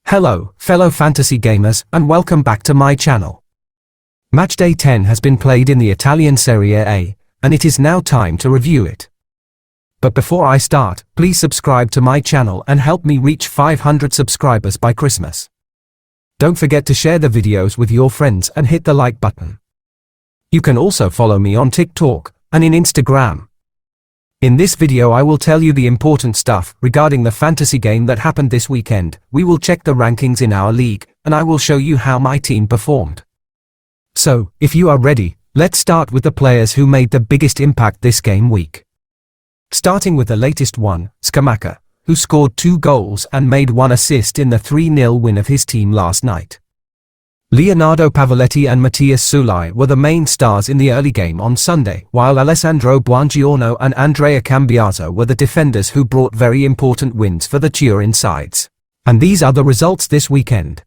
Hello, fellow fantasy gamers, and welcome back to my channel. Matchday 10 has been played in the Italian Serie A, and it is now time to review it. But before I start, please subscribe to my channel and help me reach 500 subscribers by Christmas. Don't forget to share the videos with your friends and hit the like button. You can also follow me on TikTok and in Instagram. In this video I will tell you the important stuff regarding the fantasy game that happened this weekend. We will check the rankings in our league, and I will show you how my team performed. So, if you are ready, let's start with the players who made the biggest impact this game week. Starting with the latest one, Scamacca, who scored 2 goals and made 1 assist in the 3-0 win of his team last night. Leonardo Pavoletti and Mattias Sulai were the main stars in the early game on Sunday, while Alessandro Buongiorno and Andrea Cambiaso were the defenders who brought very important wins for the Turin sides. And these are the results this weekend.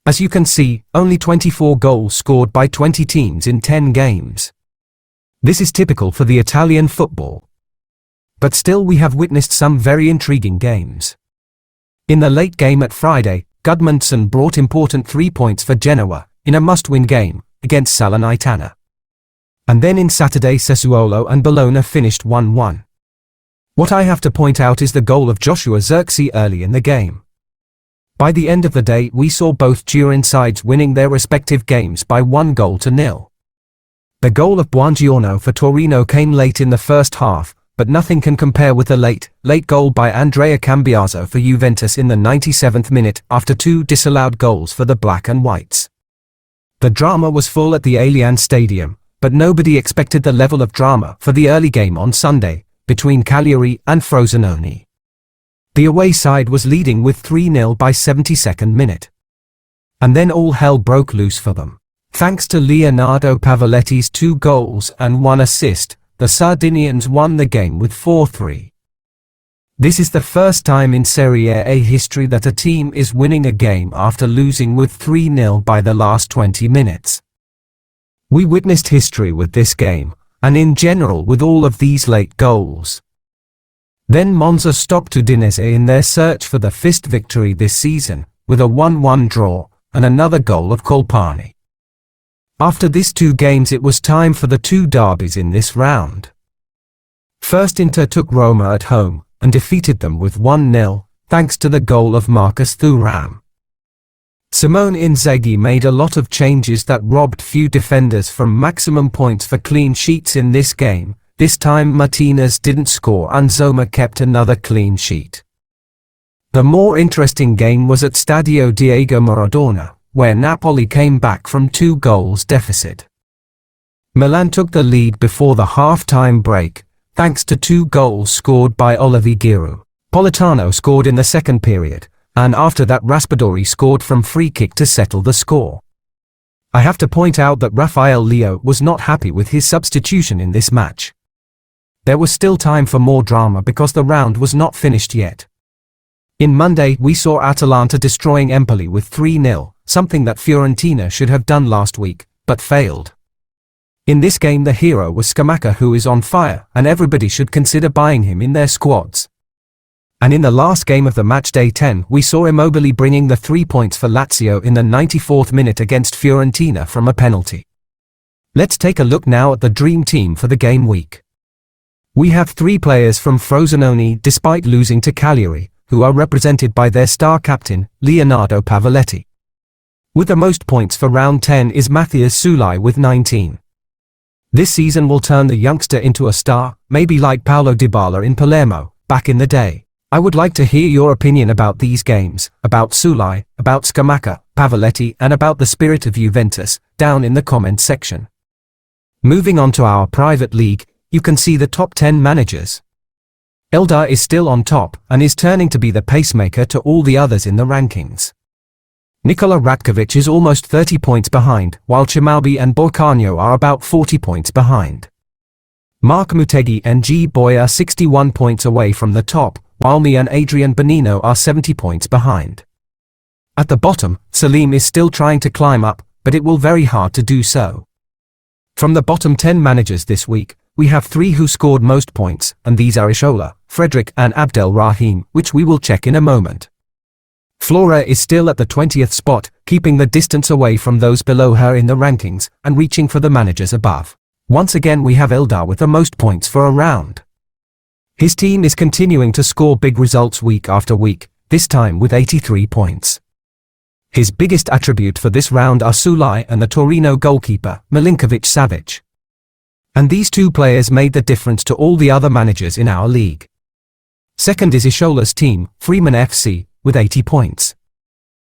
As you can see, only 24 goals scored by 20 teams in 10 games. This is typical for the Italian football. But still we have witnessed some very intriguing games. In the late game at Friday, Gudmundsson brought important 3 points for Genoa, in a must-win game, against Salernitana. And then in Saturday Sassuolo and Bologna finished 1-1. What I have to point out is the goal of Joshua Zirkzee early in the game. By the end of the day we saw both Turin sides winning their respective games by 1-0. The goal of Buongiorno for Torino came late in the first half, but nothing can compare with the late goal by Andrea Cambiaso for Juventus in the 97th minute after 2 disallowed goals for the Black and Whites. The drama was full at the Allianz Stadium, but nobody expected the level of drama for the early game on Sunday, between Cagliari and Frosinone. The away side was leading with 3-0 by 72nd minute. And then all hell broke loose for them. Thanks to Leonardo Pavoletti's 2 goals and 1 assist, the Sardinians won the game with 4-3. This is the first time in Serie A history that a team is winning a game after losing with 3-0 by the last 20 minutes. We witnessed history with this game, and in general with all of these late goals. Then Monza stopped Udinese in their search for the 5th victory this season, with a 1-1 draw, and another goal of Colpani. After these 2 games it was time for the 2 derbies in this round. First Inter took Roma at home, and defeated them with 1-0, thanks to the goal of Marcus Thuram. Simone Inzaghi made a lot of changes that robbed few defenders from maximum points for clean sheets in this game. This time Martinez didn't score and Zoma kept another clean sheet. The more interesting game was at Stadio Diego Maradona, where Napoli came back from 2 goals deficit. Milan took the lead before the half-time break, thanks to 2 goals scored by Olivier Giroud. Politano scored in the second period, and after that Raspadori scored from free kick to settle the score. I have to point out that Rafael Leo was not happy with his substitution in this match. There was still time for more drama because the round was not finished yet. In Monday we saw Atalanta destroying Empoli with 3-0, something that Fiorentina should have done last week, but failed. In this game the hero was Scamacca, who is on fire, and everybody should consider buying him in their squads. And in the last game of the Matchday 10 we saw Immobile bringing the 3 points for Lazio in the 94th minute against Fiorentina from a penalty. Let's take a look now at the dream team for the game week. We have 3 players from Frosinone despite losing to Cagliari, who are represented by their star captain, Leonardo Pavoletti. With the most points for round 10 is Mattias Sulai with 19. This season will turn the youngster into a star, maybe like Paulo Dybala in Palermo, back in the day. I would like to hear your opinion about these games, about Sulai, about Scamacca, Pavoletti and about the spirit of Juventus, down in the comment section. Moving on to our private league, you can see the top 10 managers. Eldar is still on top, and is turning to be the pacemaker to all the others in the rankings. Nikola Ratkovic is almost 30 points behind, while Chimalbi and Borcagno are about 40 points behind. Mark Mutegi and G. Boy are 61 points away from the top, while me and Adrian Bonino are 70 points behind. At the bottom, Salim is still trying to climb up, but it will very hard to do so. From the bottom 10 managers this week, we have 3 who scored most points, and these are Ishola, Frederick and Abdel Rahim, which we will check in a moment. Flora is still at the 20th spot, keeping the distance away from those below her in the rankings and reaching for the managers above. Once again we have Eldar with the most points for a round. His team is continuing to score big results week after week, this time with 83 points. His biggest attribute for this round are Sulaj and the Torino goalkeeper, Milinkovic-Savic. And these two players made the difference to all the other managers in our league. Second is Ishola's team, Freeman FC, with 80 points.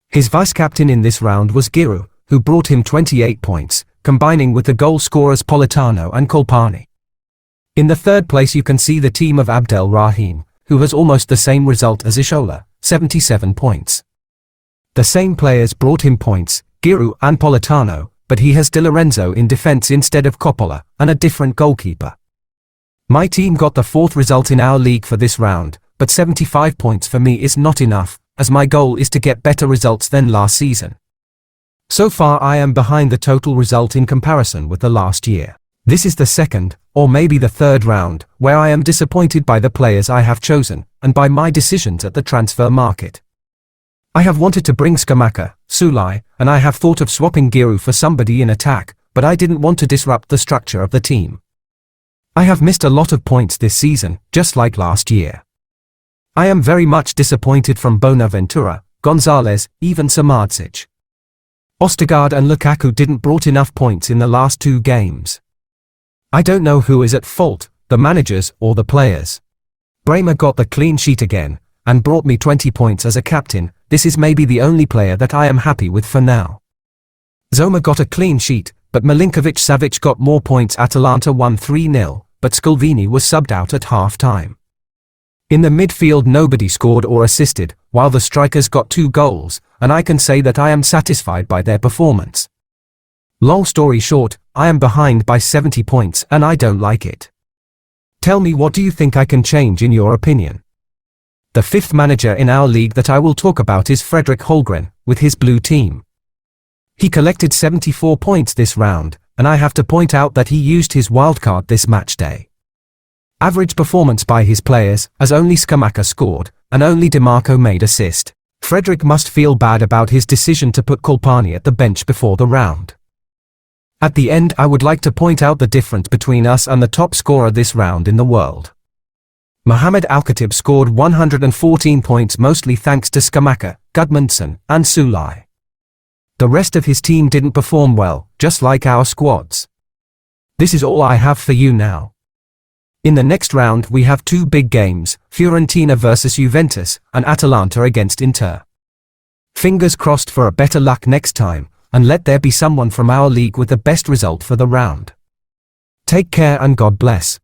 His vice-captain in this round was Giroud, who brought him 28 points, combining with the goal scorers Politano and Colpani. In the third place you can see the team of Abdel Rahim, who has almost the same result as Ishola, 77 points. The same players brought him points, Giroud and Politano, but he has Di Lorenzo in defense instead of Coppola, and a different goalkeeper. My team got the fourth result in our league for this round, but 75 points for me is not enough, as my goal is to get better results than last season. So far I am behind the total result in comparison with the last year. This is the second, or maybe the third round, where I am disappointed by the players I have chosen, and by my decisions at the transfer market. I have wanted to bring Scamacca, Sulaj, and I have thought of swapping Giroud for somebody in attack, but I didn't want to disrupt the structure of the team. I have missed a lot of points this season, just like last year. I am very much disappointed from Bonaventura, Gonzalez, even Samardzic. Ostergaard and Lukaku didn't brought enough points in the last two games. I don't know who is at fault, the managers or the players. Bremer got the clean sheet again, and brought me 20 points as a captain. This is maybe the only player that I am happy with for now. Zoma got a clean sheet, but Milinkovic-Savic got more points. Atalanta won 3-0, but Scalvini was subbed out at half-time. In the midfield nobody scored or assisted, while the strikers got 2 goals, and I can say that I am satisfied by their performance. Long story short, I am behind by 70 points and I don't like it. Tell me, what do you think I can change in your opinion? The fifth manager in our league that I will talk about is Fredrik Holmgren, with his blue team. He collected 74 points this round, and I have to point out that he used his wildcard this match day. Average performance by his players, as only Scamacca scored, and only DiMarco made assist. Fredrik must feel bad about his decision to put Colpani at the bench before the round. At the end I would like to point out the difference between us and the top scorer this round in the world. Mohamed Al-Khatib scored 114 points, mostly thanks to Scamacca, Gudmundsson, and Sulaj. The rest of his team didn't perform well, just like our squads. This is all I have for you now. In the next round we have 2 big games, Fiorentina versus Juventus, and Atalanta against Inter. Fingers crossed for a better luck next time, and let there be someone from our league with the best result for the round. Take care and God bless.